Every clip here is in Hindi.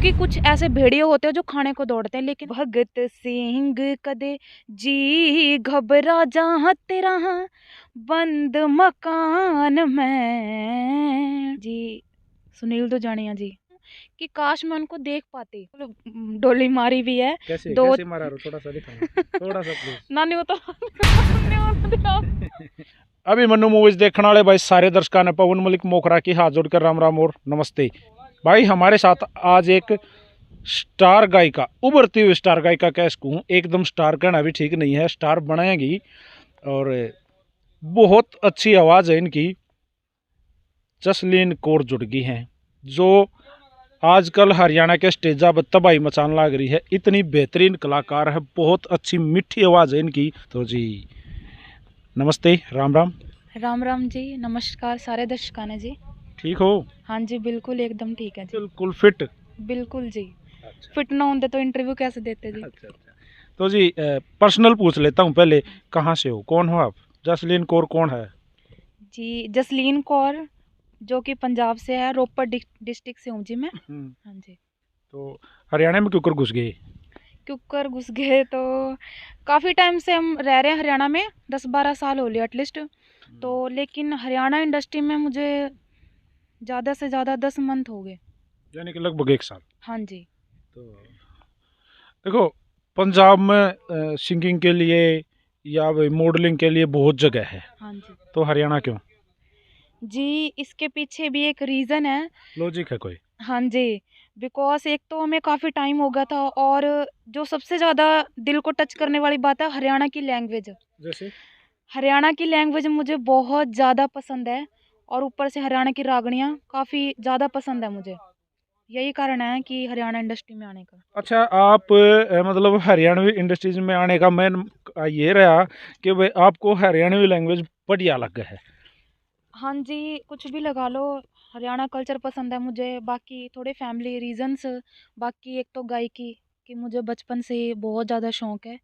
क्योंकि कुछ ऐसे भेड़िए होते हैं जो खाने को दौड़ते हैं, लेकिन भगत सिंह कदे जी घबरा जहाँ तेरा बंद मकान में जी। सुनील दुजानिया जी कि काश मैं उनको देख पाती। डोली मारी भी है। कैसे दो कैसे मारा रो, थोड़ा सा दिखाना, थोड़ा सा प्लीज। नानी होता अभी मन्नू मूवीज देखने वाले भाई सारे दर्शकों ने पवन मलिक मोखरा की हाथ जोड़कर राम राम और नमस्ते। भाई हमारे साथ आज एक स्टार गायिका, उभरती हुई स्टार गायिका कह सकूँ, एकदम स्टार कहना भी ठीक नहीं है, स्टार बनाएगी और बहुत अच्छी आवाज़ है इनकी। जसलीन कौर जुड़ गई हैं जो आजकल हरियाणा के स्टेजा पर तबाही मचाने लग रही है। इतनी बेहतरीन कलाकार है, बहुत अच्छी मीठी आवाज़ है इनकी। तो जी नमस्ते, राम राम। राम राम जी, नमस्कार सारे दर्शकों ने जी। ठीक हो? हाँ जी बिल्कुल एकदम ठीक है जी। बिल्कुल फिट? बिल्कुल जी। अच्छा फिट ना होते तो इंटरव्यू कैसे देते जी। अच्छा अच्छा। तो जी पर्सनल पूछ लेता हूँ पहले, कहाँ से हो, कौन हो आप? जसलीन कौर कौन है? जी जसलीन कौर जो कि पंजाब से है, रोपड़ डिस्ट्रिक्ट से हूँ जी मैं। हाँ जी। तो हरियाणा में क्यों कर घुस गए? क्योंकि घुस गए तो काफ़ी टाइम से हम रह रहे हैं हरियाणा में, 10-12 साल हो लिए एटलीस्ट। तो लेकिन हरियाणा इंडस्ट्री में मुझे ज़्यादा से ज़्यादा 10 मंथ हो गए। यानी कि लगभग 1 साल। हाँ जी। तो देखो, पंजाब में सिंगिंग के लिए या मॉडलिंग के लिए बहुत जगह है, हाँ जी। तो हरियाणा क्यों? जी इसके पीछे भी एक रीज़न है। लॉजिक है कोई? हाँ जी, बिकॉज़ एक तो हमें काफ़ी टाइम हो गया था, और जो सबसे ज़्यादा दिल को टच करने वाली बात है हरियाणा की लैंग्वेज। जैसे? हरियाणा की लैंग्वेज मुझे बहुत ज़्यादा पसंद है, और ऊपर से हरियाणा की रागनियाँ काफ़ी ज़्यादा पसंद है मुझे। यही कारण है कि हरियाणा इंडस्ट्री में आने का। अच्छा, आप मतलब हरियाणवी इंडस्ट्रीज में आने का मेन ये रहा कि भाई आपको हरियाणवी लैंग्वेज बढ़िया लग है। हाँ जी, कुछ भी लगा लो, हरियाणा कल्चर पसंद है मुझे, बाकी थोड़े फैमिली रीज़न्स, बाकी एक तो गायकी कि मुझे बचपन से ही बहुत ज़्यादा शौक है,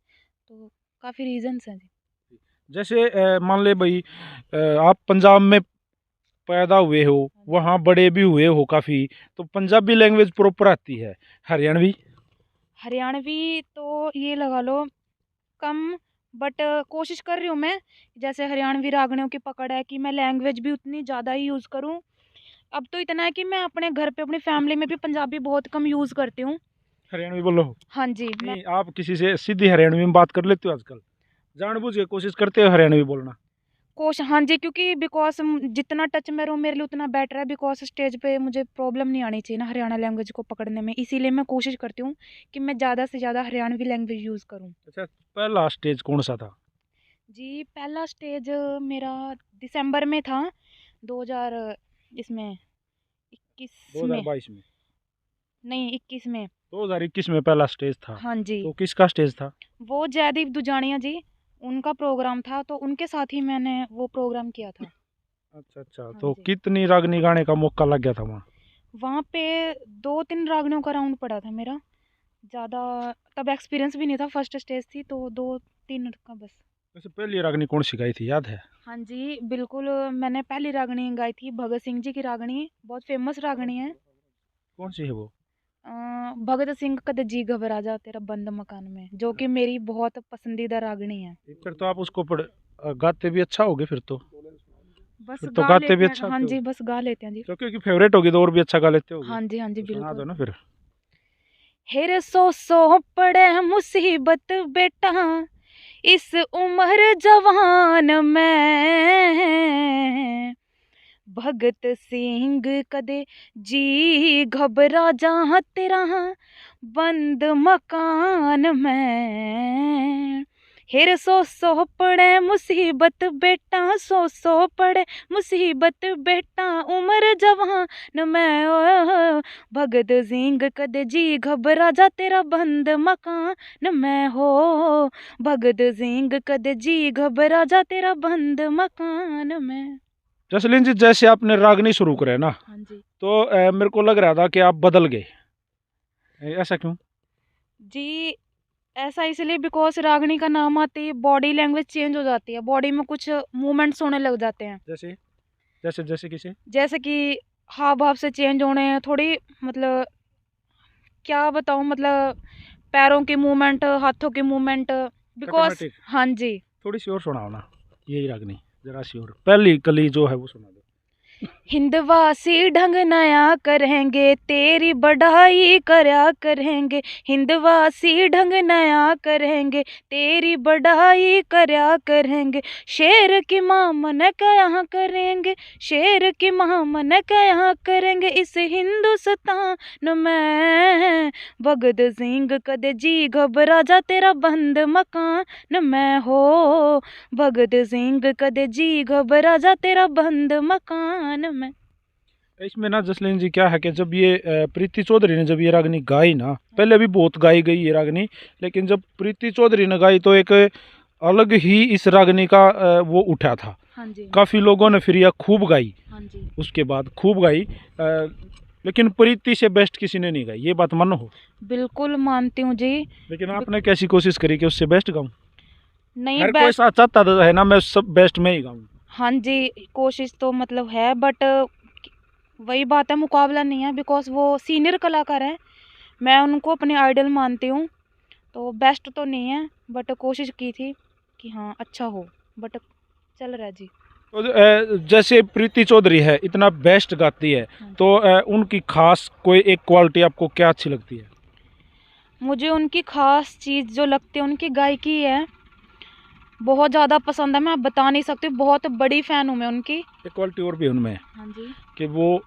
तो काफ़ी रीज़न्स हैं जी। जैसे मान ले भाई, आप पंजाब में पैदा हुए हो, वहाँ बड़े भी हुए हो काफ़ी, तो पंजाबी लैंग्वेज प्रॉपर आती है, हरियाणवी? हरियाणवी तो ये लगा लो कम, बट कोशिश कर रही हूँ मैं, जैसे हरियाणवी रागनियों की पकड़ है कि मैं लैंग्वेज भी उतनी ज़्यादा ही यूज़ करूँ। अब तो इतना है कि मैं अपने घर पे अपनी फैमिली में भी पंजाबी बहुत कम यूज़ करती हूँ। हरियाणवी बोलो? हाँ जी। मैं नहीं, आप किसी से सीधी हरियाणवी में बात कर लेते हो आजकल? जानबूझ के कोशिश करते हो हरियाणवी बोलना? हाँ जी, क्योंकि बिकॉज़ जितना टच में रहूँ मेरे लिए उतना बेटर है, बिकॉज़ स्टेज पे मुझे प्रॉब्लम नहीं आनी चाहिए ना हरियाणा लैंग्वेज को पकड़ने में, इसीलिए मैं कोशिश करती हूँ कि मैं ज़्यादा से ज़्यादा हरियाणवी लैंग्वेज यूज़ करूँ। अच्छा, पहला स्टेज कौन सा था? जी, पहला स्टेज मेरा दिसंबर में था, 2000 इसमें 21 में, 2022 में? नहीं 21 में। 2021 में पहला स्टेज था? हाँ जी, तो किसका स्टेज था? वो जयदीप दुजानिया जी, उनका प्रोग्राम था, तो उनके साथ ही मैंने वो प्रोग्राम किया था। अच्छा अच्छा, हाँ तो जी। कितनी रागनी गाने का मौका लग गया था वहाँ? वहाँ पे 2-3 रागनियों का राउंड पड़ा था मेरा, ज़्यादा तब एक्सपीरियंस भी नहीं था, फर्स्ट स्टेज थी तो 2-3 का बस। वैसे पहली रागनी कौन सी गाई थी, याद है? हाँ जी, बिल्कुल मैंने पहली रागनी गाई थी भगत सिंह जी की रागनी, बहुत फेमस रागनी है। कौन सी है वो? अ, भगत सिंह कद जी घबरा जा तेरा बंद मकान में, जो कि मेरी बहुत पसंदीदा रागनी है। फिर तो आप उसको गाते भी अच्छा होगे फिर तो। बस फिर तो गा गाते भी लेते हैं, अच्छा हाँ हो, जी, बस गा लेते हैं जी। तो क्योंकि फेवरेट होगी तो और भी अच्छा गा लेते होगे। हाँ जी, हाँ जी, तो सुना बिल्कुल। दो ना फिर। हेर सौ पड़े मुसीबत बेटा इस उम्र जवान में, भगत सिंह कदे जी घबरा जहाँ तेरा बंद मकान में। हेर सौ पड़े मुसीबत बेटा, सौ पड़े मुसीबत बेटा उम्र जवान में, ओ भगत सिंह कदे जी घबरा जा तेरा बंद मकान में हो, भगत सिंह कदे जी घबरा जा तेरा बंद मकान में। जसलीन जी, जैसे आपने रागनी शुरू करे ना, हाँ जी। तो मेरे को लग रहा था कि आप बदल गए। ऐसा क्यों? जी ऐसा इसलिए बिकॉज रागनी का नाम आते ही बॉडी लैंग्वेज चेंज हो जाती है, बॉडी में कुछ मूवमेंट्स होने लग जाते हैं, जैसे? जैसे किसे? जैसे कि हाव भाव से चेंज होने, थोड़ी मतलब क्या बताऊँ, मतलब पैरों की मूवमेंट, हाथों की मूवमेंट, बिकॉज Automatic। हाँ जी। थोड़ी सी और सुनाओ ना, यही रागनी जरा सी और, पहली कली जो है वो सुना दो। हिंदवासी ढंग नया करेंगे, तेरी बढ़ाई करया करेंगे। हिंदवासी ढंग नया करेंगे, तेरी बढ़ाई करया करेंगे। शेर की माँ मन क्या करेंगे, शेर की माँ मन क्या करेंगे। इस हिंदुस्तान में भगत सिंह कदे जी घबरा जा, तेरा बंद मकान में हो। भगत सिंह कदे जी घबरा जा, तेरा बंद मकान में। इसमें ना जसलीन जी क्या है कि जब ये प्रीति चौधरी ने जब ये रागनी गाई ना, पहले भी बहुत गाई गई ये रागनी, लेकिन जब प्रीति चौधरी ने गाई तो एक अलग ही इस रागनी का वो उठा था। हाँ जी। काफ़ी लोगों ने फिर यह खूब गाई, हाँ जी। उसके बाद खूब गाई, लेकिन प्रीति से बेस्ट किसी ने नहीं गाई, ये बात मानो हो। बिल्कुल मानती हूँ जी। लेकिन आपने कैसी कोशिश करी कि उससे बेस्ट गाऊं? नहीं हर कोई बेस्ट। साथ चाहता तो है ना मैं सब बेस्ट में ही गाऊं। हाँ जी, कोशिश तो मतलब है, बट वही बात है, मुकाबला नहीं है, बिकॉज वो सीनियर कलाकार हैं, मैं उनको अपने आइडल मानती हूँ। तो बेस्ट तो नहीं है, बट कोशिश की थी कि हाँ अच्छा हो, बट चल रहा है जी। तो जैसे प्रीति चौधरी है इतना बेस्ट गाती है, तो उनकी खास कोई एक क्वालिटी आपको क्या अच्छी लगती है? मुझे उनकी खास चीज़ जो लगती है उनकी गायकी है, बहुत ज़्यादा पसंद है, मैं बता नहीं सकती, बहुत बड़ी फ़ैन हूँ मैं उनकी। एक क्वालिटी और भी है उनमें हाँ जी। कि वो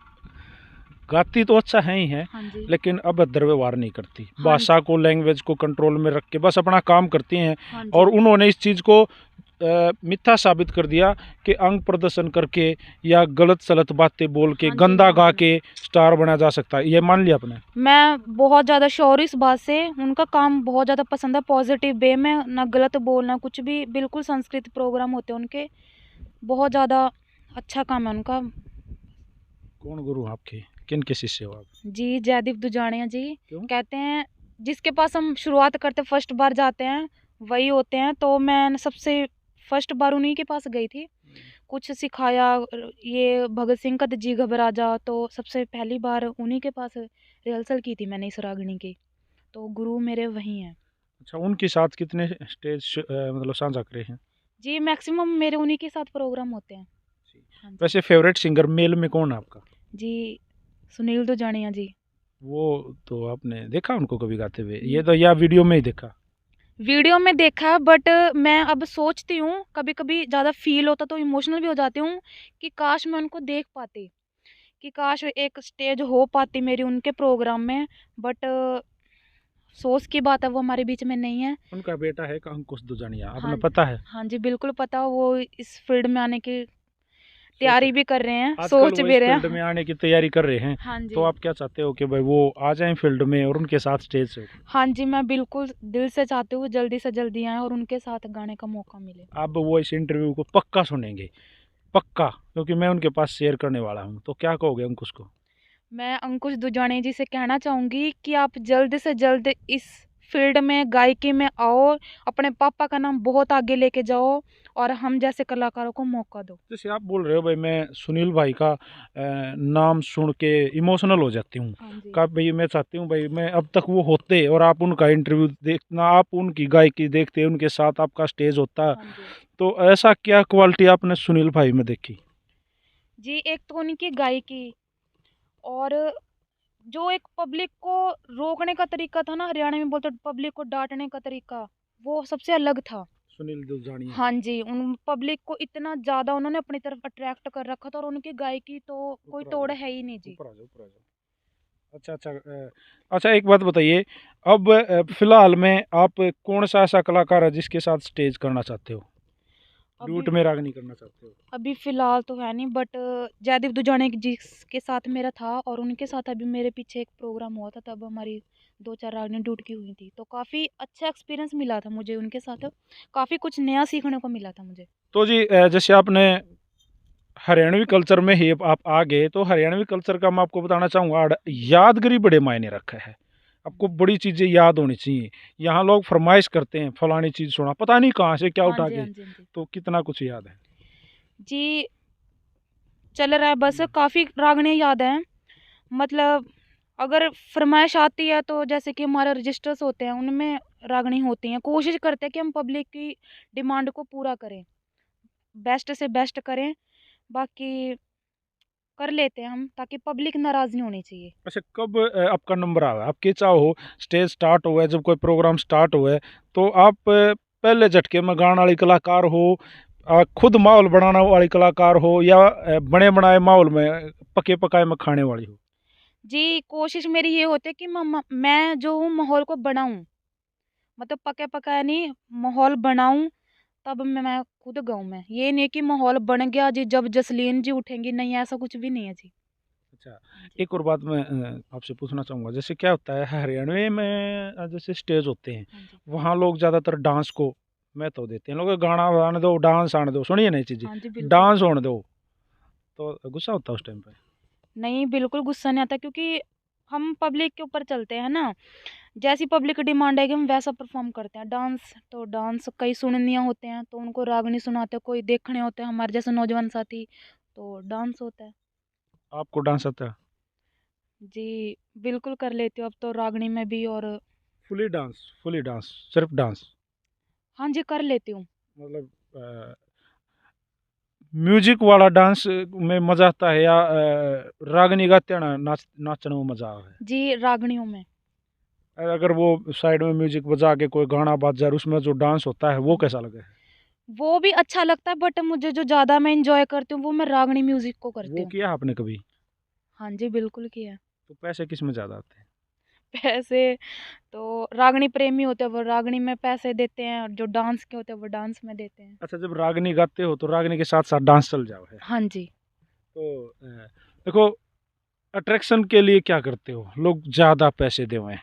गाती तो अच्छा है ही है, हाँ जी। लेकिन अभद्र व्यवहार नहीं करती, हाँ भाषा को लैंग्वेज को कंट्रोल में रख के बस अपना काम करती हैं। हाँ और जी। उन्होंने इस चीज़ को मिथ्या साबित कर दिया कि अंग प्रदर्शन करके या गलत सलत बातें बोल के हाँ जी, गंदा हाँ गा जी। के स्टार बना जा सकता है, ये मान लिया आपने? मैं बहुत ज़्यादा श्योर इस बात से, उनका काम बहुत ज़्यादा पसंद है, पॉजिटिव वे में, ना गलत बोलना कुछ भी, बिल्कुल संस्कृत प्रोग्राम होते हैं उनके, बहुत ज़्यादा अच्छा काम है उनका। कौन गुरु हैं आपके, किन के शिष्य हो आप? जी जयदीप दुजानिया जी। क्यों? कहते हैं जिसके पास हम शुरुआत करते फर्स्ट बार जाते हैं वही होते हैं, तो मैं सबसे फर्स्ट बार उन्हीं के पास गई थी, कुछ सिखाया। ये भगत सिंह का जी घबरा जा, तो सबसे पहली बार उन्हीं के पास रिहर्सल की थी मैंने इस रागनी की, तो गुरु मेरे वही हैं। अच्छा, उनके साथ कितने स्टेज मतलब साझा करे हैं? जी मैक्सिमम मेरे उन्हीं के साथ प्रोग्राम होते हैं। हाँ जी। वैसे फेवरेट सिंगर मेल में कौन है आपका? जी सुनील दुजानिया जी। वो तो आपने देखा उनको कभी गाते हुए, ये तो या वीडियो में ही देखा? वीडियो में देखा, बट मैं अब सोचती हूँ, कभी कभी ज़्यादा फील होता तो इमोशनल भी हो जाती हूँ कि काश मैं उनको देख पाती, कि काश एक स्टेज हो पाती मेरी उनके प्रोग्राम में, बट अफसोस की बात है वो हमारे बीच में नहीं है। उनका बेटा है का अंकुश दुजानिया, हाँ आपने पता है? हाँ जी बिल्कुल पता, वो इस फील्ड में आने की सोच तैयारी भी कर रहे हैं, आजकल सोच वो भी इस रहे फील्ड हैं। में आने की तैयारी कर रहे हैं, हाँ तो जी। आप क्या चाहते हो कि भाई वो आ जाएं फील्ड में और उनके साथ स्टेज से? हाँ जी, मैं बिल्कुल दिल से चाहती हूँ जल्दी से जल्दी आए और उनके साथ गाने का मौका मिले। आप वो इस इंटरव्यू को पक्का सुनेंगे, पक्का, क्योंकि मैं उनके पास शेयर करने वाला हूँ, तो क्या कहोगे अंकुश को? मैं अंकुश दुजाने जी से कहना चाहूँगी कि आप जल्द से जल्द इस फील्ड में गायकी में आओ, अपने पापा का नाम बहुत आगे लेके जाओ और हम जैसे कलाकारों को मौका दो। जैसे आप बोल रहे हो भाई, मैं सुनील भाई का नाम सुन के इमोशनल हो जाती हूँ, हाँ जी। का भाई मैं चाहती हूँ भाई मैं अब तक वो होते और आप उनका इंटरव्यू देखना, आप उनकी गायकी देखते, उनके साथ आपका स्टेज होता, हाँ जी। तो ऐसा क्या क्वालिटी आपने सुनील भाई में देखी? जी एक तो उनकी गायकी, और जो एक पब्लिक को रोकने का तरीका था ना, हरियाणा में बोलते पब्लिक को डांटने का तरीका, वो सबसे अलग था। सुनील दुजानिया। हाँ जी, उन पब्लिक को इतना ज़्यादा उन्होंने अपनी तरफ अट्रैक्ट कर रखा था, और उनकी गायकी तो कोई ऊपर आ तोड़ जाओ, है ही नहीं जी। ऊपर आ जाओ, ऊपर आ जाओ। अच्छा अच्छा, अच्छा एक बात बताइए, अब फिलहाल में आप कौन सा ऐसा कलाकार है जिसके साथ स्टेज करना चाहते हो, अभी ड्यूट में रागनी करना चाहते हो? अभी फ़िलहाल तो है नहीं, बट जयदीप दुजाने जी के साथ मेरा था, और उनके साथ अभी मेरे पीछे एक प्रोग्राम हुआ था, तब हमारी 2-4 रागनी ड्यूट की हुई थी, तो काफ़ी अच्छा एक्सपीरियंस मिला था मुझे उनके साथ, काफ़ी कुछ नया सीखने को मिला था मुझे। तो जी जैसे आपने हरियाणवी कल्चर में ही आप आ गए, तो हरियाणवी कल्चर का मैं आपको बताना चाहूँगा, यादगिरी बड़े मायने रखा है, आपको बड़ी चीज़ें याद होनी चाहिए। यहाँ लोग फरमाइश करते हैं फलानी चीज़ सुना, पता नहीं कहाँ से क्या हाँ उठा जी, हाँ के, जी, हाँ जी। तो कितना कुछ याद है? जी, चल रहा है बस, काफ़ी रागनी याद हैं, मतलब अगर फरमाइश आती है तो जैसे कि हमारे रजिस्टर्स होते हैं उनमें रागनी होती हैं, कोशिश करते हैं कि हम पब्लिक की डिमांड को पूरा करें, बेस्ट से बेस्ट करें। बाकी कर लेते हैं हम, ताकि पब्लिक नाराज़ नहीं होनी चाहिए। अच्छा, कब आपका नंबर आया? आप के चाहो स्टेज स्टार्ट हुआ है, जब कोई प्रोग्राम स्टार्ट हुआ है तो आप पहले झटके में गाने वाली कलाकार हो, खुद माहौल बनाने वाली कलाकार हो, या बने बनाए माहौल में पके पकाए में खाने वाली हो? जी, कोशिश मेरी ये होती है कि मैं जो हूँ माहौल को बनाऊँ, मतलब पके-पकाए नहीं, माहौल बनाऊँ, तब मैं खुद गाऊँ मैं। ये नहीं है कि माहौल बन गया जी, जब जसलीन जी उठेंगी, नहीं ऐसा कुछ भी नहीं है जी। अच्छा, हाँ जी। एक और बात मैं आपसे पूछना चाहूँगा, जैसे क्या होता है हरियाणवी में जैसे स्टेज होते हैं, हाँ जी। वहाँ लोग ज़्यादातर डांस को महत्व देते हैं। लोग गाना आने दो, डांस आने दो, सुनिए ना ये चीज़ें, हाँ जी, बिल्कुल। डांस होने दो, तो गुस्सा होता है उस टाइम पे? नहीं, बिल्कुल गुस्सा नहीं आता, क्योंकि हम पब्लिक के ऊपर चलते हैं ना। जैसी पब्लिक की डिमांड आएगी हम वैसा परफ़ॉर्म करते हैं। डांस तो डांस कई सुननिया होते हैं, तो उनको रागनी सुनाते हैं, कोई देखने होते हैं हमारे जैसे नौजवान साथी, तो डांस होता है। आपको डांस आता है? जी, बिल्कुल कर लेती हूँ अब तो रागनी में भी, और फुली डांस, सिर्फ डांस? हाँ जी, कर लेती हूँ। मतलब म्यूजिक वाला डांस में मजा आता है, या रागनी गाते हैं ना, नाचने में मजा आता है? जी, रागनियों में। अगर वो साइड में म्यूजिक बजा के कोई गाना बज जाए और उसमें जो डांस होता है वो हाँ जी। कैसा लगे? वो भी अच्छा लगता है, बट मुझे जो ज़्यादा मैं एन्जॉय करती हूँ वो मैं रागनी म्यूज़िक को करती वो हूँ। किया आपने कभी? हाँ जी, बिल्कुल किया है। तो पैसे किस में ज्यादा आते हैं? पैसे तो रागनी प्रेमी होते हैं वो रागनी में पैसे देते हैं, और जो डांस के होते हैं वो डांस में देते हैं। अच्छा, जब रागनी गाते हो तो रागनी के साथ साथ डांस चल जाओ है, हाँ जी। तो देखो, अट्रैक्शन के लिए क्या करते हो? लोग ज्यादा पैसे देवें,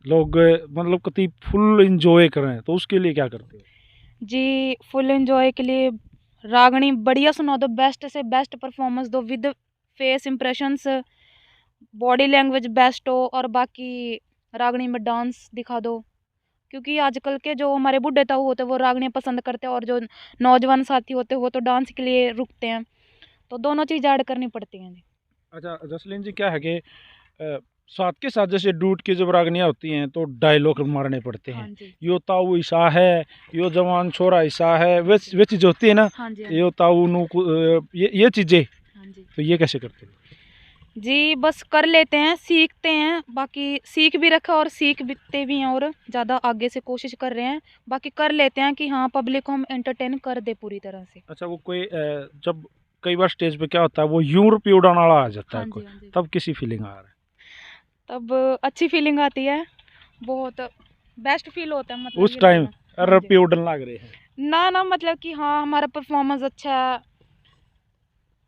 लोग मतलब कति फुल इंजॉय करें, तो उसके लिए क्या करते हो? जी, फुल एन्जॉय के लिए रागनी बढ़िया सुना दो, बेस्ट से बेस्ट परफ़ॉर्मेंस दो, with face impressions, body language best हो, और बाकी रागनी में डांस दिखा दो। क्योंकि आजकल के जो हमारे बूढ़े ताऊ होते हैं वो रागनी पसंद करते हैं, और जो नौजवान साथी होते हैं वो तो डांस के लिए रुकते हैं। तो दोनों चीज़ ऐड करनी पड़ती हैं जी। अच्छा जसलीन जी, क्या है कि साथ के साथ जैसे डूट की जब रागनियाँ होती हैं तो डायलॉग मारने पड़ते हाँ हैं, जी। यो ताऊ ईसा है, यो जवान छोरा ईसा है, वे चीज़ होती है ना, हाँ जी, हाँ यो जी। ताऊ ये चीज़ें, हाँ जी। तो ये कैसे करते हो? जी, बस कर लेते हैं, सीखते हैं, बाकी सीख भी रखा और सीखते भी हैं, और ज़्यादा आगे से कोशिश कर रहे हैं। बाकी कर लेते हैं कि हाँ, पब्लिक को हम एंटरटेन कर दें पूरी तरह से। अच्छा, वो कोई जब कई बार स्टेज पे क्या होता है, वो यूं रुपये उड़ाने वाला आ जाता है हाँ कोई, जी, हाँ जी। तब किसी फीलिंग आ रहा है? तब अच्छी फीलिंग आती है, बहुत बेस्ट फील होता है, मतलब उस ये टाइम लगना। हाँ जी। रुपये उड़ने लग रहे हैं? ना, ना, मतलब कि हाँ, हमारा परफ़ॉर्मेंस अच्छा है,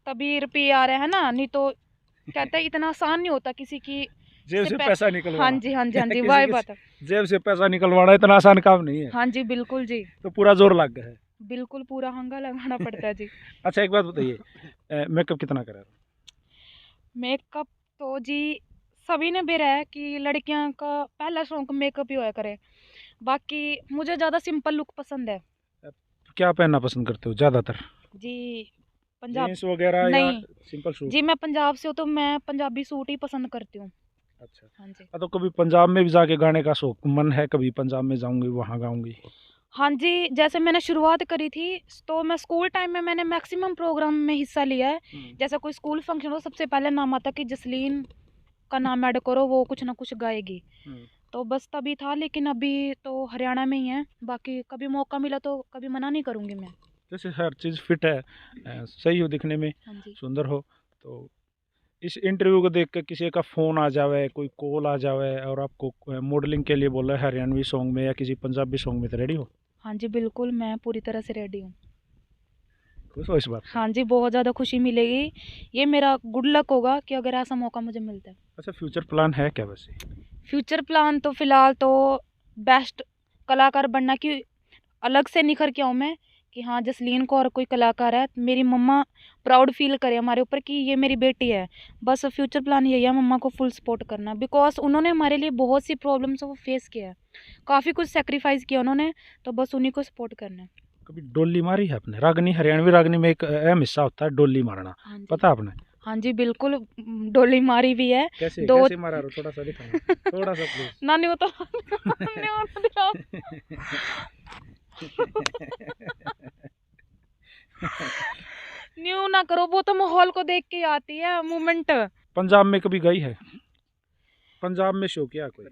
तभी रुपये आ रहे हैं ना, नहीं तो कहते हैं इतना आसान नहीं होता किसी की जेब से से पै पैसा हाँ निकलवाना जी, हाँ जी, हाँ जी, किसी वही की बात है। जेब से पैसा निकलवाना इतना आसान काम नहीं है, हाँ जी, बिल्कुल जी। तो पूरा जोर लग गया है। बिल्कुल पूरा हंगा लगाना पड़ता है जी। अच्छा, एक बात बताइए, मेकअप कितना करा? मेकअप तो जी सभी ने बेरा है कि लड़कियां का पहला शौक मेकअप ही होया करे। बाकी मुझे ज़्यादा सिंपल लुक पसंद है। क्या पहनना पसंद करते हो ज़्यादातर? जी, पंजाब जीन्स वगैरह या नहीं, सिंपल सूट? जी मैं पंजाब से हूँ तो मैं पंजाबी सूट ही पसंद करती हूँ। अच्छा, हाँ जी। तो कभी पंजाब में भी जाके गाने का शौक मन है? कभी पंजाब में जाऊंगी वहाँ गाऊंगी? हाँ जी, जैसे मैंने शुरुआत करी थी, तो मैं स्कूल टाइम में मैंने मैक्सिमम प्रोग्राम में हिस्सा लिया है। जैसे कोई स्कूल फंक्शन हो, सबसे पहले नाम आता कि जसलीन का नाम ऐड करो, वो कुछ ना कुछ गाएगी। हम्म। तो बस तभी था, लेकिन अभी तो हरियाणा में ही है। बाकी कभी मौका मिला तो कभी मना नहीं करूँगी मैं। जैसे हर चीज़ फिट है, सही हो दिखने में, हाँ जी। सुंदर हो, तो इस इंटरव्यू को देख कर किसी का फ़ोन आ जावे, कोई कॉल आ जावे और आपको मॉडलिंग के लिए बोला है हरियाणवी सॉन्ग में या किसी पंजाबी सॉन्ग में, तो रेडी हो? हाँ जी, बिल्कुल मैं पूरी तरह से रेडी हूँ। खुश हो इस बात से? हाँ जी, बहुत ज़्यादा खुशी मिलेगी। ये मेरा गुड लक होगा कि अगर ऐसा मौका मुझे मिलता है। अच्छा, फ्यूचर प्लान है क्या वैसे? फ्यूचर प्लान तो फ़िलहाल तो बेस्ट कलाकार बनना, कि अलग से निखर के आऊँ मैं, कि हाँ, जसलीन कौर कोई कलाकार है। मेरी मम्मा प्राउड फ़ील करे हमारे ऊपर कि ये मेरी बेटी है। बस फ्यूचर प्लान यही है, मम्मा को फुल सपोर्ट करना, बिकॉज़ उन्होंने हमारे लिए बहुत सी प्रॉब्लम्स वो फेस किया है। काफ़ी कुछ सैक्रिफ़ाइस किया उन्होंने, तो बस उन्हीं को सपोर्ट करना है। कभी डोली मारी है आपने? रागनी, हरियाणवी रागनी में एक अहम हिस्सा होता है डोली मारना, हाँ जी। पता है आपने? हाँ जी बिल्कुल, डोली मारी भी है। कैसे दो कैसे मारा रो, थोड़ा सा दिखाना, थोड़ा सा प्लीज। नानी वो तो नानी वो तो दिखाओ। न्यू ना करो, वो तो माहौल को देख के ही आती है मूवमेंट। पंजाब में कभी गई है? पंजाब में शो किया कोई?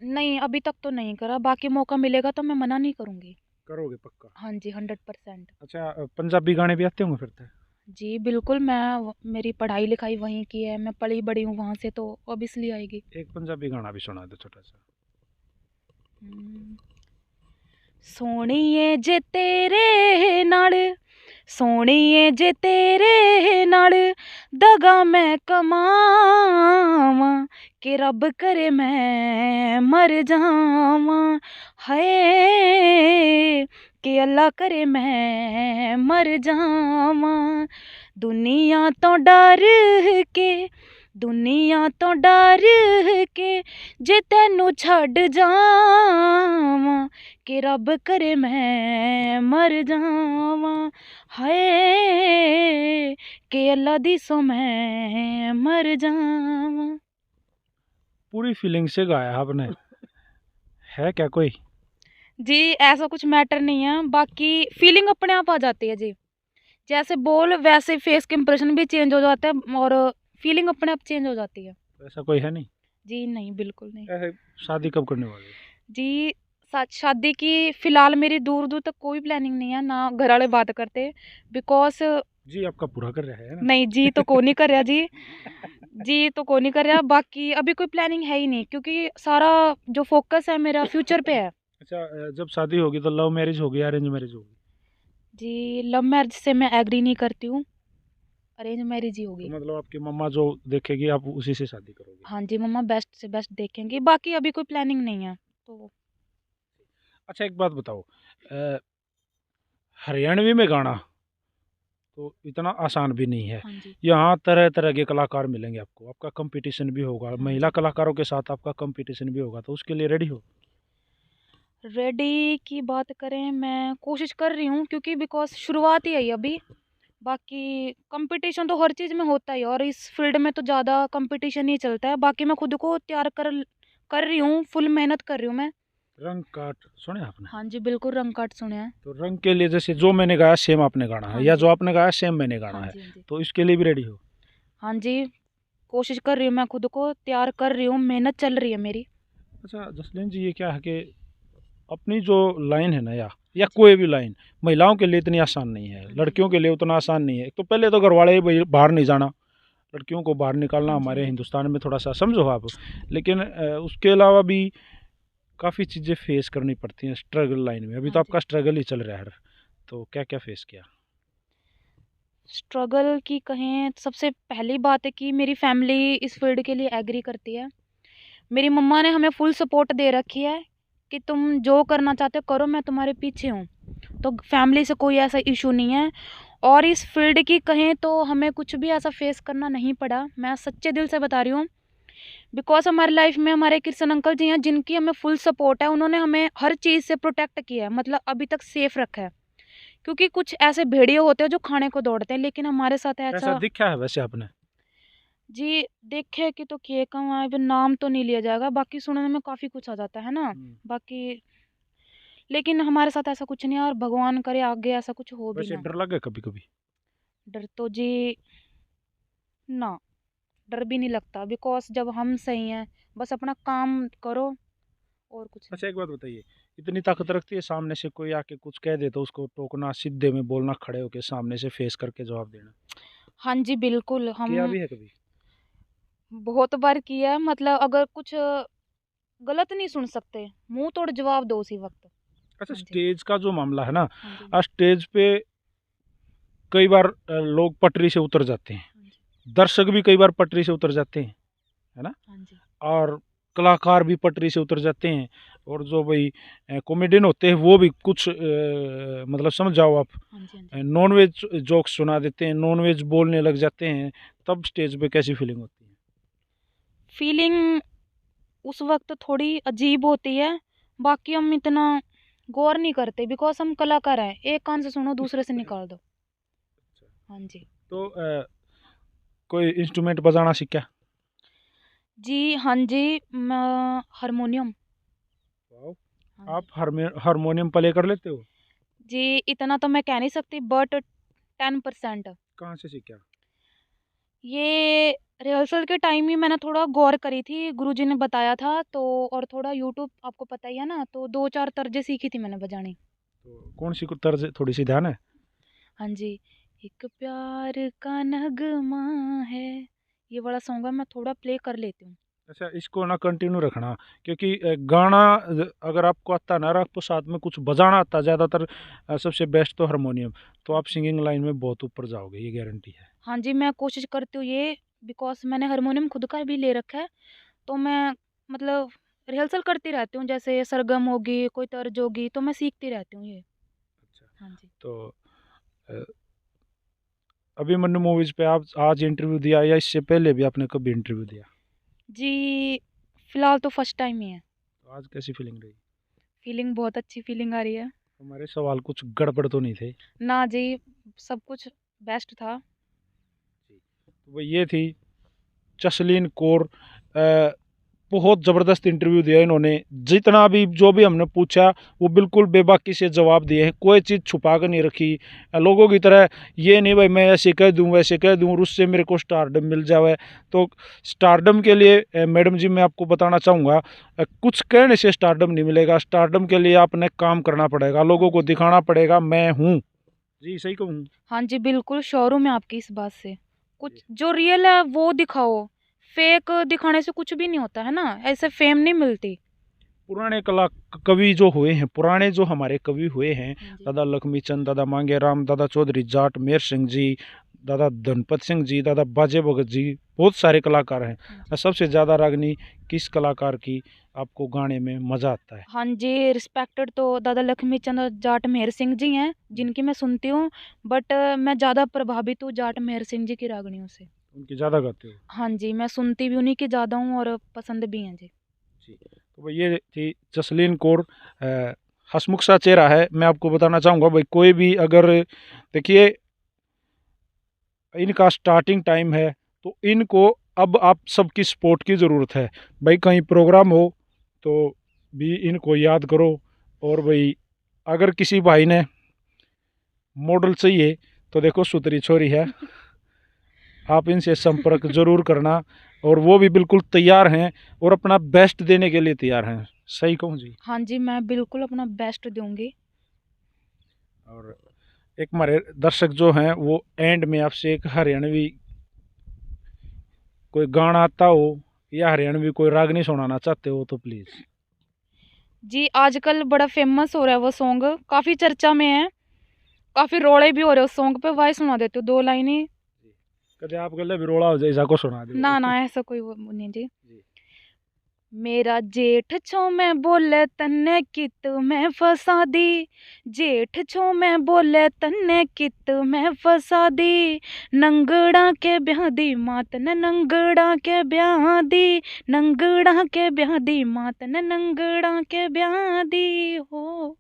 नहीं अभी तक तो नहीं करा, बाकी मौका मिलेगा तो मैं मना नहीं करूंगी। करोगे पक्का? हाँ जी 100%। अच्छा, पंजाबी गाने भी आते होंगे फिर तो? जी बिल्कुल, मेरी पढ़ाई लिखाई वहीं की है, मैं पली बड़ी हूँ वहाँ से, तो अब इसलिए आएगी। एक पंजाबी गाना भी सुना दो छोटा सा। हम्म, सोहणीए जे तेरे नाल, सोहणीए जे तेरे नाल दगा मैं कमावा, कि रब करे मैं मर जावा, हाय कि अल्लाह करे मैं मर जावा। दुनिया तो डर के, दुनिया तो डर के जे तैनू छड्ड जावां, कि रब करे मैं मर जावां, हाय कि अल्लाह दी सो मैं मर जावां। पूरी फीलिंग से गाया आपने, है क्या कोई? जी ऐसा कुछ मैटर नहीं है, बाकी फीलिंग अपने आप आ जाती है जी। जैसे बोल वैसे फेस के इंप्रेशन भी चेंज हो जाता है, और फीलिंग अपने आप चेंज हो जाती है। ऐसा कोई है नहीं? जी नहीं बिल्कुल नहीं। ऐसे शादी कब करने वाले हो? जी शादी की फिलहाल मेरी दूर दूर तक कोई प्लानिंग नहीं है, ना घर वाले बात करते, बिकॉज जी आपका पूरा कर रहे हैं ना? नहीं जी तो को नहीं कर रहा जी। जी तो को नहीं कर रहा, बाकी अभी कोई प्लानिंग है ही नहीं, क्योंकि सारा जो फोकस है मेरा फ्यूचर पे है। अच्छा, जब शादी होगी तो लव मैरिज होगी या अरेंज मैरिज होगी? जी लव मैरिज से मैं एग्री नहीं करती हूँ, अरेंज मैरिज ही तो होगी। मतलब आपकी मम्मा जो देखेगी आप उसी से शादी करोगे? हाँ जी मम्मा बेस्ट से बेस्ट देखेंगे, बाकी अभी कोई प्लानिंग नहीं है तो। अच्छा एक बात बताओ, अ, हरियाणवी में गाना तो इतना आसान भी नहीं है। हाँ जी। यहाँ तरह तरह के कलाकार मिलेंगे आपको, आपका कंपटीशन भी होगा, हाँ महिला जी कलाकारों के साथ आपका कंपटीशन भी होगा, तो उसके लिए रेडी हो? रेडी की बात करें, मैं कोशिश कर रही हूँ, क्योंकि बिकॉज शुरुआत ही है ये अभी। बाकी कंपटीशन तो हर चीज़ में होता ही है, और इस फील्ड में तो ज़्यादा कंपटीशन ही चलता है। बाकी मैं खुद को तैयार कर रही हूँ, फुल मेहनत कर रही हूँ मैं। रंग काट सुने आपने? हाँ जी बिल्कुल, रंग काट सुने हैं। तो रंग के लिए जैसे जो मैंने गाया सेम आपने गाना है, हाँ या जो जी। आपने गाया सेम मैंने गाना हाँ है, जी। हाँ जी। तो इसके लिए भी रेडी हो? हाँ जी कोशिश कर रही हूँ, मैं खुद को तैयार कर रही हूँ, मेहनत चल रही है मेरी। अच्छा जसलीन जी, ये क्या है कि अपनी जो लाइन है ना, या हाँ जी। कोई भी लाइन महिलाओं के लिए इतनी आसान नहीं है, हाँ जी। लड़कियों के लिए उतना आसान नहीं है। तो पहले तो घर वाले ही बाहर नहीं जाना, लड़कियों को बाहर निकालना हाँ जी। हाँ हमारे जी। हिंदुस्तान में थोड़ा सा समझो आप, लेकिन उसके अलावा भी काफ़ी चीज़ें फेस करनी पड़ती हैं स्ट्रगल लाइन में। अभी हाँ तो जी। आपका स्ट्रगल ही चल रहा है, तो क्या क्या फेस किया? स्ट्रगल की कहें तो सबसे पहली बात है कि मेरी फैमिली इस फील्ड के लिए एग्री करती है। मेरी मम्मा ने हमें फुल सपोर्ट दे रखी है कि तुम जो करना चाहते हो करो, मैं तुम्हारे पीछे हूँ। तो फैमिली से कोई ऐसा इशू नहीं है। और इस फील्ड की कहें तो हमें कुछ भी ऐसा फेस करना नहीं पड़ा, मैं सच्चे दिल से बता रही हूँ। बिकॉज हमारी लाइफ में हमारे कृष्ण अंकल जी हैं, जिनकी हमें फुल सपोर्ट है, उन्होंने हमें हर चीज़ से प्रोटेक्ट किया है, मतलब अभी तक सेफ रखा है। क्योंकि कुछ ऐसे भेड़िए होते हैं जो खाने को दौड़ते हैं, लेकिन हमारे साथ ऐसा ऐसा। दिखा है वैसे आपने? जी देखे कि तो किए कहाँ, अब नाम तो नहीं लिया जाएगा, बाकी सुनने में काफ़ी कुछ आ जाता है ना। बाकी लेकिन हमारे साथ ऐसा कुछ नहीं है, और भगवान करे आगे ऐसा कुछ हो भी वैसे ना। डर लगे कभी कभी? डर तो जी ना, डर भी नहीं लगता, बिकॉज जब हम सही हैं, बस अपना काम करो और कुछ नहीं। अच्छा एक बात बताइए, इतनी ताकत रखती है सामने से कोई आके कुछ कह दे तो उसको टोकना, सीधे में बोलना, खड़े होके सामने से फेस करके जवाब देना? हाँ जी बिल्कुल, किया हम भी है कभी? बहुत बार किया है, मतलब अगर कुछ गलत नहीं सुन सकते, मुंह तोड़ जवाब दो उसी वक्त। अच्छा, हाँ जी। स्टेज का जो मामला है ना, हाँ जी। आज स्टेज पे कई बार लोग पटरी से उतर जाते हैं, हाँ जी। दर्शक भी कई बार पटरी से उतर जाते हैं, है ना? हाँ जी। और कलाकार भी पटरी से उतर जाते हैं, और जो भाई कॉमेडियन होते हैं वो भी कुछ मतलब समझ जाओ आप, हाँ जी। हाँ जी। नॉन वेज जोक्स सुना देते हैं, नॉन वेज बोलने लग जाते हैं, तब स्टेज पे कैसी फीलिंग होती है? फीलिंग उस वक्त थोड़ी अजीब होती है, बाकी हम इतना गौर नहीं करते, बिकॉज हम कलाकार हैं, एक कान से सुनो दूसरे से निकाल दो। हाँ जी। तो कोई इंस्ट्रूमेंट बजाना सीखा? जी हाँ जी, हारमोनियम। वाओ! हाँ आप जी। हारमोनियम प्ले कर लेते हो? जी, इतना तो मैं कह नहीं सकती, बट 10%। कहाँ से सीखा? ये रिहर्सल के टाइम ही मैंने थोड़ा गौर करी थी, गुरुजी ने बताया था तो, और थोड़ा यूट्यूब आपको पता ही है ना, तो 2-4 तर्जें सीखी थी मैंने बजानी। तो कौन सी को तर्ज थोड़ी सी ध्यान है? हाँ जी, एक प्यार का नगमा है, ये वाला सॉन्ग है, मैं थोड़ा प्ले कर लेती हूँ। अच्छा, इसको ना कंटिन्यू रखना, क्योंकि गाना अगर आपको आता ना और आपको साथ में कुछ बजाना आता ज़्यादातर, सबसे बेस्ट तो हारमोनियम, तो आप सिंगिंग लाइन में बहुत ऊपर जाओगे, ये गारंटी है। हाँ जी, मैं कोशिश करती हूँ ये, बिकॉज़ मैंने हारमोनियम खुद का भी ले रखा है, तो मैं मतलब रिहर्सल करती रहती हूँ, जैसे सरगम होगी, कोई तर्ज होगी, तो मैं सीखती रहती हूँ ये। अच्छा, हाँ जी। तो अ, अभिमन्यु मूवीज़ पे आप आज इंटरव्यू दिया या इससे पहले भी आपने कभी इंटरव्यू दिया? जी, फिलहाल तो फर्स्ट टाइम ही है। तो आज कैसी फीलिंग रही? फीलिंग बहुत अच्छी फीलिंग आ रही है। हमारे सवाल कुछ गड़बड़ तो नहीं थे? ना जी, सब कुछ बेस्ट था। जी। तो वो ये थी जसलीन कौर। अ, बहुत ज़बरदस्त इंटरव्यू दिया इन्होंने, जितना भी जो भी हमने पूछा वो बिल्कुल बेबाकी से जवाब दिए हैं, कोई चीज़ छुपा कर नहीं रखी लोगों की तरह। ये नहीं भाई मैं ऐसे कह दूँ वैसे कह दूँ और उससे मेरे को स्टारडम मिल जाए। तो स्टारडम के लिए मैडम जी मैं आपको बताना चाहूँगा, कुछ कहने से स्टारडम नहीं मिलेगा। स्टारडम के लिए आपने काम करना पड़ेगा, हाँ लोगों को जी। दिखाना पड़ेगा मैं हूँ। जी सही कहूँ? हाँ जी, बिल्कुल श्योर हूँ मैं आपकी इस बात से। जी। कुछ जो रियल है वो दिखाओ, फेक दिखाने से कुछ भी नहीं होता है ना, ऐसे फेम नहीं मिलती। पुराने कला कवि जो हुए हैं, पुराने जो हमारे कवि हुए हैं, हाँ जी। दादा लक्ष्मीचंद, दादा मांगेराम, दादा चौधरी जाट, मेहर सिंह जी, दादा धनपत सिंह जी, दादा बाजे भगत जी, बहुत सारे कलाकार हैं। हाँ जी। सबसे ज़्यादा रागनी किस कलाकार की आपको गाने में मज़ा आता है? हाँ जी, रिस्पेक्टेड तो दादा लक्ष्मी चंद और जाट मेहर सिंह जी हैं, जिनकी मैं सुनती हूँ, बट मैं ज़्यादा प्रभावित हूँ जाट मेहर सिंह जी की रागनियों से। उनकी ज़्यादा गाते हो? हाँ जी, मैं सुनती भी उन्हीं की ज़्यादा हूँ और पसंद भी हैं जी। जी। तो भाई ये थी जसलीन कौर। अ, हंसमुख सा चेहरा है। मैं आपको बताना चाहूँगा भाई, कोई भी अगर देखिए इनका स्टार्टिंग टाइम है, तो इनको अब आप सबकी सपोर्ट की ज़रूरत है। भाई कहीं प्रोग्राम हो तो भी इनको याद करो। और भाई अगर किसी भाई ने मॉडल चाहिए तो देखो सुतरी छोरी है, आप इनसे संपर्क ज़रूर करना। और वो भी बिल्कुल तैयार हैं और अपना बेस्ट देने के लिए तैयार हैं। सही कहूँ जी? हाँ जी, मैं बिल्कुल अपना बेस्ट दूँगी। और एक हमारे दर्शक जो हैं वो एंड में आपसे एक हरियाणवी कोई गाना आता हो या हरियाणवी कोई रागनी सुनाना चाहते हो तो प्लीज़। जी, आजकल बड़ा फ़ेमस हो रहा है वो सॉन्ग, काफ़ी चर्चा में है, काफ़ी रोड़े भी हो रहे हैं उस सॉन्ग पे, वही सुना देती हूँ 2 लाइनें। कदे आप गले भी रोड़ा हो जाए जाको सुना ना, दो। ना ऐसा कोई वो नहीं जी। जी। मेरा जेठ छो मैं बोले तन्ने कित मैं फसा दी, जेठ छो मैं बोले तन्ने कित मैं फसा दी, नंगड़ा के ब्याह दी मात ने नंगड़ा के ब्याह दी, नंगड़ा के ब्याह दी मात ने नंगड़ा के ब्याह दी हो।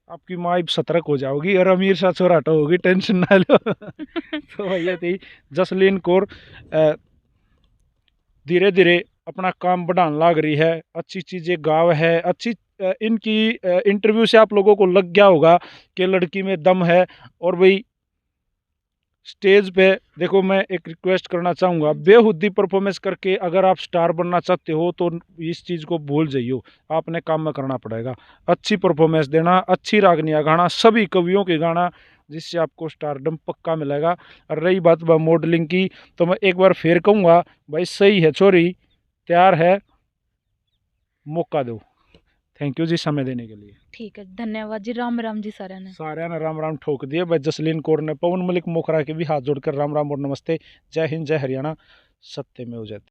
आपकी माँ अब सतर्क हो जाओगी और अमीर सा छोराटा होगी, टेंशन ना लो। तो भैया थी जसलीन कौर। धीरे धीरे अपना काम बढ़ाने लाग रही है, अच्छी चीज़ें गाव है, अच्छी इनकी इंटरव्यू से आप लोगों को लग गया होगा कि लड़की में दम है। और भाई स्टेज पे देखो, मैं एक रिक्वेस्ट करना चाहूँगा, बेहुदी परफॉर्मेंस करके अगर आप स्टार बनना चाहते हो तो इस चीज़ को भूल जाइयो, आपने काम में करना पड़ेगा। अच्छी परफॉर्मेंस देना, अच्छी रागनियाँ गाना, सभी कवियों के गाना, जिससे आपको स्टारडम पक्का मिलेगा। और रही बात मॉडलिंग की, तो मैं एक बार फिर कहूँगा भाई सही है छोरी, तैयार है, मौका दो। थैंक यू जी समय देने के लिए। ठीक है, धन्यवाद जी, राम राम जी साਰਿਆਂ ने। सारे ने राम राम ठोक दिए भाई। जसलीन कौर ने पवन मलिक मोखरा के भी हाथ जोड़कर राम राम और नमस्ते। जय हिंद, जय हरियाणा, सत्य में जयते।